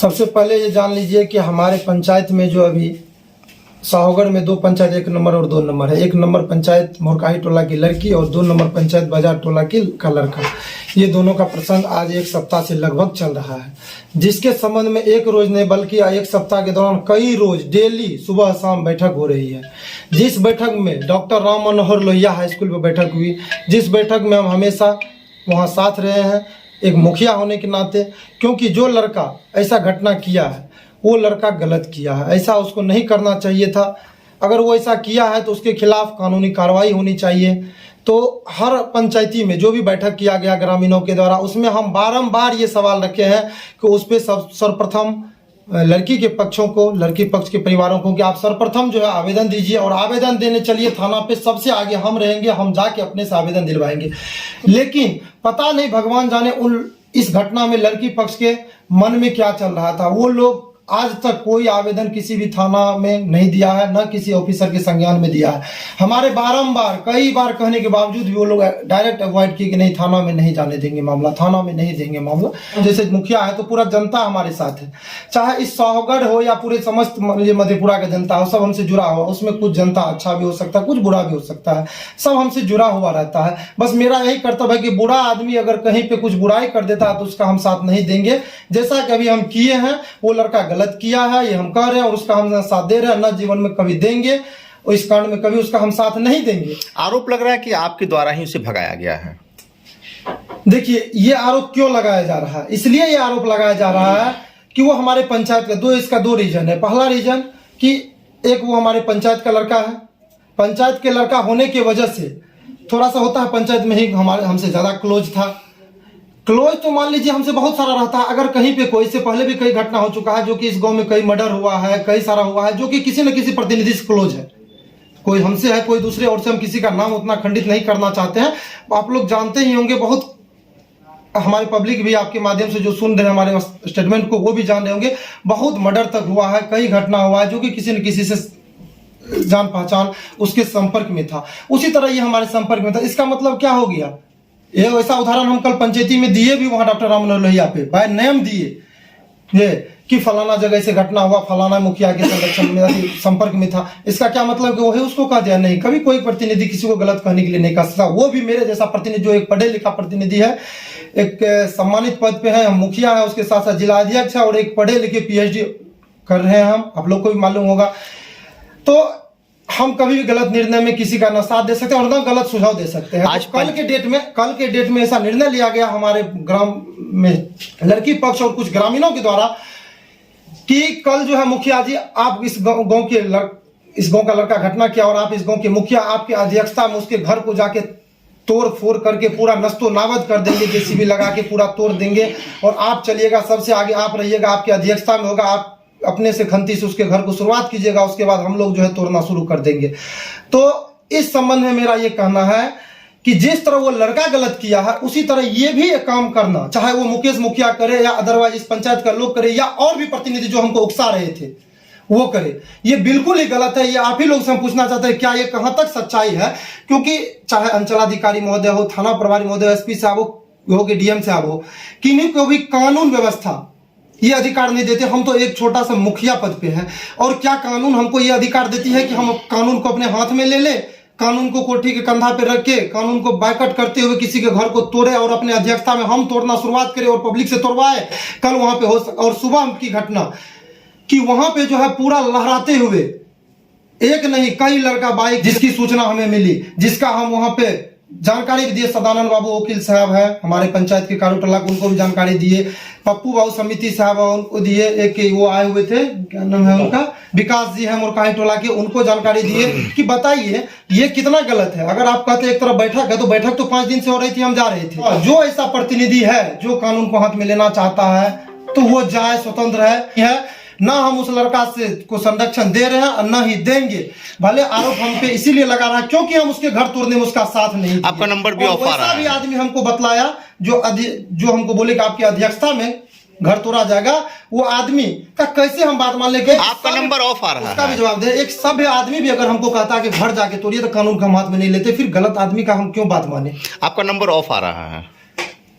सबसे पहले ये जान लीजिए कि हमारे पंचायत में जो अभी साहोगढ़ में 2 पंचायत 1 नंबर और 2 नंबर है। 1 नंबर पंचायत मोरकाही टोला की लड़की और 2 नंबर पंचायत बाजार टोला का लड़का। ये दोनों का प्रसंग आज 1 सप्ताह से लगभग चल रहा है, जिसके संबंध में एक रोज नहीं बल्कि 1 सप्ताह के दौरान कई रोज डेली सुबह शाम बैठक हो रही है। जिस बैठक में doctor Ram Manohar Lohia high school पर बैठक हुई, जिस बैठक में हम हमेशा वहाँ साथ रहे हैं एक मुखिया होने के नाते, क्योंकि जो लड़का ऐसा घटना किया है वो लड़का गलत किया है, ऐसा उसको नहीं करना चाहिए था। अगर वो ऐसा किया है तो उसके खिलाफ कानूनी कार्रवाई होनी चाहिए। तो हर पंचायती में जो भी बैठक किया गया ग्रामीणों के द्वारा, उसमें हम बारंबार ये सवाल रखे हैं कि उस पर सर्वप्रथम लड़की के पक्षों को, लड़की पक्ष के परिवारों को कि आप सर्वप्रथम जो है आवेदन दीजिए और आवेदन देने चलिए थाना पे, सबसे आगे हम रहेंगे, हम जाके अपने से आवेदन दिलवाएंगे। लेकिन पता नहीं भगवान जाने उन इस घटना में लड़की पक्ष के मन में क्या चल रहा था। वो लोग आज तक कोई आवेदन किसी भी थाना में नहीं दिया है, न किसी ऑफिसर के संज्ञान में दिया है। हमारे बारंबार कई बार कहने के बावजूद भी वो लोग डायरेक्ट अवॉइड किए कि नहीं थाना में नहीं जाने देंगे मामला, थाना में नहीं देंगे मामला। जैसे मुखिया है तो पूरा जनता हमारे साथ है, चाहे इस साहोगढ़ हो या पूरे समस्त मधेपुरा का जनता हो, सब हमसे जुड़ा हुआ। उसमें कुछ जनता अच्छा भी हो सकता है, कुछ बुरा भी हो सकता है, सब हमसे जुड़ा हुआ रहता है। बस मेरा यही कर्तव्य है कि बुरा आदमी अगर कहीं पे कुछ बुराई कर देता है तो उसका हम साथ नहीं देंगे। जैसा कि अभी हम किए हैं, वो लड़का गलत किया है ये हम कह रहे हैं और उसका हम साथ दे रहे हैं, न जीवन में कभी देंगे और इस कांड में कभी उसका हम साथ नहीं देंगे। आरोप लग रहा है कि आपके द्वारा ही उसे भगाया गया है। देखिए ये आरोप क्यों लगाया जा रहा है, इसलिए ये आरोप लगाया जा रहा है कि वो हमारे पंचायत का इसका 2 रीजन है। पहला रीजन कि एक वो हमारे पंचायत का लड़का है, पंचायत के लड़का होने की वजह से थोड़ा सा होता है, पंचायत में ही हमारे हमसे ज्यादा क्लोज था। क्लोज तो मान लीजिए हमसे बहुत सारा रहता है। अगर कहीं पे कोई, इससे पहले भी कई घटना हो चुका है जो कि इस गांव में कई मर्डर हुआ है, कई सारा हुआ है, जो कि किसी न किसी प्रतिनिधि से क्लोज है। कोई हमसे है, कोई दूसरे और से। हम किसी का नाम उतना खंडित नहीं करना चाहते हैं। आप लोग जानते ही होंगे, बहुत हमारी पब्लिक भी आपके माध्यम से जो सुन रहे हैं हमारे स्टेटमेंट को, वो भी जान रहे होंगे, बहुत मर्डर तक हुआ है, कई घटना हुआ है जो कि किसी न किसी से जान पहचान उसके संपर्क में था। उसी तरह ये हमारे संपर्क में था। इसका मतलब क्या हो गया, ये वैसा उदाहरण हम कल पंचायती में दिए भी, वहां डॉक्टर राम मनोहर लोहिया पे बाय नेम दिए ये कि फलाना जगह से घटना हुआ, फलाना मुखिया के संरक्षण में संपर्क में था। इसका क्या मतलब कि वो है उसको कह दिया? नहीं, कभी कोई प्रतिनिधि किसी को गलत कहने के लिए नहीं कह सकता। वो भी मेरे जैसा प्रतिनिधि जो एक पढ़े लिखा प्रतिनिधि है, एक सम्मानित पद पे है, मुखिया है, उसके साथ साथ जिला अध्यक्ष है और एक पढ़े लिखे PhD कर रहे हैं हम, आप लोग को भी मालूम होगा। तो हम कभी भी गलत निर्णय में किसी का न साथ दे सकते हैं और न गलत सुझाव दे सकते हैं। आज कल के डेट में ऐसा निर्णय लिया गया हमारे ग्राम में लड़की पक्ष और कुछ ग्रामीणों के द्वारा कि कल जो है मुखिया जी, आप इस गांव का लड़का घटना किया और आप इस गांव के मुखिया, आपके अध्यक्षता में उसके घर को जाके तोड़ फोड़ करके पूरा नस्तो नाबद कर देंगे, JCB लगा के पूरा तोड़ देंगे और आप चलिएगा, सबसे आगे आप रहिएगा, आपकी अध्यक्षता में होगा, आप अपने से खंती से उसके घर को शुरुआत कीजिएगा, उसके बाद हम लोग जो है तोड़ना शुरू कर देंगे। तो इस संबंध में मेरा ये कहना है कि जिस तरह वो लड़का गलत किया है उसी तरह ये भी एक काम करना, चाहे वो मुकेश मुखिया करे या अदरवाइज इस पंचायत का लोग करे या और भी प्रतिनिधि जो हमको उकसा रहे थे वो करे, ये बिल्कुल ही गलत है। ये आप ही लोग से हम पूछना चाहते हैं क्या ये कहां तक सच्चाई है, क्योंकि चाहे अंचलाधिकारी महोदय हो, थाना प्रभारी महोदय, SP साहब हो कि DM साहब हो, किन्हीं को भी कानून व्यवस्था ये अधिकार नहीं देते। हम तो एक छोटा सा मुखिया पद पे हैं और क्या कानून हमको ये अधिकार देती है कि हम कानून को अपने हाथ में ले ले, कानून को कोठी के कंधा पे रख के कानून को बायकट करते हुए किसी के घर को तोड़े और अपने अध्यक्षता में हम तोड़ना शुरुआत करें और पब्लिक से तोड़वाए। कल वहां पे हो और सुबह की घटना कि वहां पे जो है पूरा लहराते हुए एक नहीं कई लड़का बाइक, जिसकी सूचना हमें मिली, जिसका हम वहां पे जानकारी भी दिए। सदानंद बाबू वकील साहब है हमारे पंचायत के कारू टला, उनको भी जानकारी दिए। पप्पू बाबू समिति साहब उनको दिए, एक वो आए हुए थे, क्या नाम है उनका, विकास जी है मोरकाही टोला के, उनको जानकारी दिए कि बताइए ये कितना गलत है। अगर आप कहते एक तरफ बैठक है तो बैठक तो 5 दिन से हो रही थी, हम जा रहे थे। जो ऐसा प्रतिनिधि है जो कानून को हाथ में लेना चाहता है तो वो जाए, स्वतंत्र है। ना हम उस लड़का से को संरक्षण दे रहे हैं और ना ही देंगे। भले आरोप हम पे इसीलिए लगा रहा है क्योंकि हम उसके घर तोड़ने में उसका साथ नहीं दिया। आपका नंबर भी ऑफ आ रहा है। भी आदमी हमको बतलाया जो हमको बोले कि आपकी अध्यक्षता में घर तोड़ा जाएगा, वो आदमी का कैसे हम बात मान लेंगे? आपका नंबर ऑफ आ रहा है, उसका भी जवाब दे। एक सभ्य आदमी भी अगर हमको कहता है कि घर जाके तोड़िए तो कानून का हाथ में नहीं लेते, फिर गलत आदमी का हम क्यों बात माने? आपका नंबर ऑफ आ रहा है।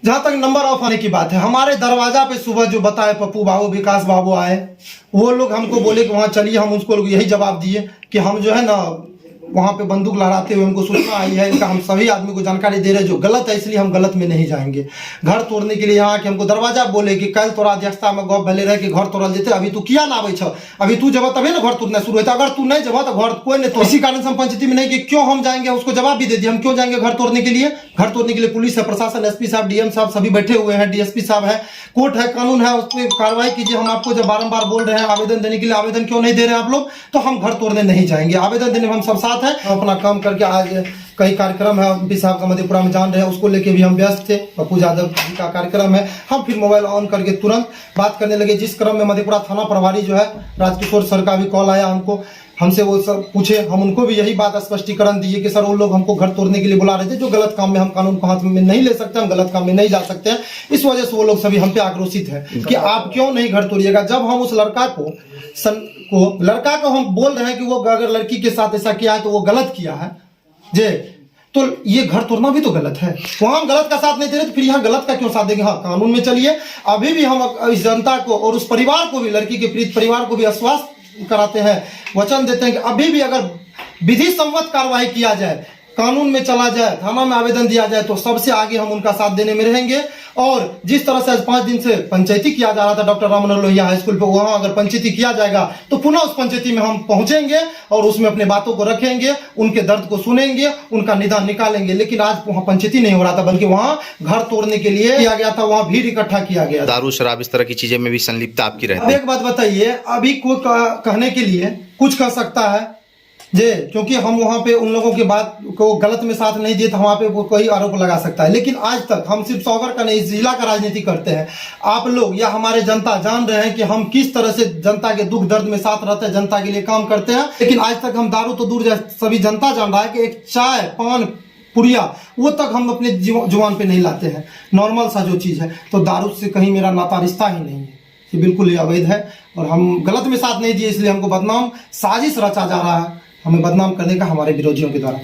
जहां तक नंबर ऑफ आने की बात है, हमारे दरवाजा पे सुबह जो बताए पप्पू बाबू विकास बाबू आए, वो लोग हमको बोले कि वहां चलिए, हम उसको यही जवाब दिए कि हम जो है ना वहां पे बंदूक लहराते हुए हमको सूचना आई है, इनका हम सभी आदमी को जानकारी दे रहे हैं जो गलत है, इसलिए हम गलत में नहीं जाएंगे। घर तोड़ने के लिए यहाँ के हमको दरवाजा बोले कि कल तोरा अध्यक्षता में गप भले रहे कि घर तोड़ल जेते, अभी तू किया ना आवे छ, अभी तू जब तभी ना घर तोड़ना शुरू होता, अगर तू नहीं जब तो घर कोई नहीं। तो इसी कारण से हम पंचायती में नहीं कि क्यों हम जाएंगे, उसको जवाब भी दे दिया हम क्यों जाएंगे घर तोड़ने के लिए। घर तोड़ने के लिए पुलिस है, प्रशासन, एसपी साहब, डीएम साहब सभी बैठे हुए हैं, डीएसपी साहब है, कोर्ट है, कानून है, उस पर कार्रवाई कीजिए। हम आपको जब बारंबार बोल रहे हैं आवेदन देने के लिए, आवेदन क्यों नहीं दे रहे हैं आप लोग, तो हम घर तोड़ने नहीं जाएंगे, आवेदन देने में हम सब साथ हैं। हम अपना काम करके आज कई कार्यक्रम है एमपी साहब का मधेपुरा में जान रहे हैं, उसको लेके भी हम व्यस्त थे। पप्पू यादव जी का कार्यक्रम है, हम फिर मोबाइल ऑन करके तुरंत बात करने लगे। जिस क्रम में मधेपुरा थाना प्रभारी जो है राजकिशोर सर का भी कॉल आया हमको, हमसे वो सब पूछे, हम उनको भी यही बात स्पष्टीकरण दिए कि सर वो लोग हमको घर तोड़ने के लिए बुला रहे थे, जो गलत काम में हम कानून को हाथ में नहीं ले सकते, हम गलत काम में नहीं जा सकते हैं। इस वजह से वो लोग सभी हम पे आक्रोशित है कि आप क्यों नहीं घर तोड़िएगा। जब हम उस लड़का को हम बोल रहे हैं कि वो अगर लड़की के साथ ऐसा किया है तो वो गलत किया है जे, तो ये घर तोड़ना भी तो गलत है। वहां हम गलत का साथ नहीं दे रहे तो फिर यहाँ गलत का क्यों साथ देंगे। हाँ, कानून में चलिए। अभी भी हम इस जनता को और उस परिवार को भी, लड़की के पीड़ित परिवार को भी आश्वस्त कराते हैं, वचन देते हैं कि अभी भी अगर विधि सम्मत कार्रवाई किया जाए, कानून में चला जाए, थाना में आवेदन दिया जाए, तो सबसे आगे हम उनका साथ देने में रहेंगे। और जिस तरह से आज 5 दिन से पंचायती किया जा रहा था doctor Ram Manohar Lohia high school पे, वहां अगर पंचायती किया जाएगा तो पुनः उस पंचायती में हम पहुंचेंगे और उसमें अपने बातों को रखेंगे, उनके दर्द को सुनेंगे, उनका निदान निकालेंगे। लेकिन आज वहां पंचायती नहीं हो रहा था, बल्कि वहां घर तोड़ने के लिए किया गया था, वहां भीड़ इकट्ठा किया गया। दारू शराब इस तरह की चीजें में भी संलिप्तता आपकी रहती अब है। एक बात बताइए, अभी कोई कहने के लिए कुछ कह सकता है जे, क्योंकि हम वहां पे उन लोगों की बात को गलत में साथ नहीं दिए तो वहां पे कोई आरोप लगा सकता है। लेकिन आज तक हम सिर्फ सौगर का नहीं, इस जिला का राजनीति करते हैं। आप लोग या हमारे जनता जान रहे हैं कि हम किस तरह से जनता के दुख दर्द में साथ रहते हैं, जनता के लिए काम करते हैं। लेकिन आज तक हम दारू तो दूर जाए, सभी जनता जान रहा है कि एक चाय, पान, पुड़िया, वो तक हम अपने जुबान पे नहीं लाते हैं, नॉर्मल सा जो चीज है। तो दारू से कहीं मेरा नाता रिश्ता ही नहीं है, ये बिल्कुल ही अवैध है और हम गलत में साथ नहीं दिए, इसलिए हमको बदनाम साजिश रचा जा रहा है, हमें बदनाम करने का हमारे विरोधियों के द्वारा।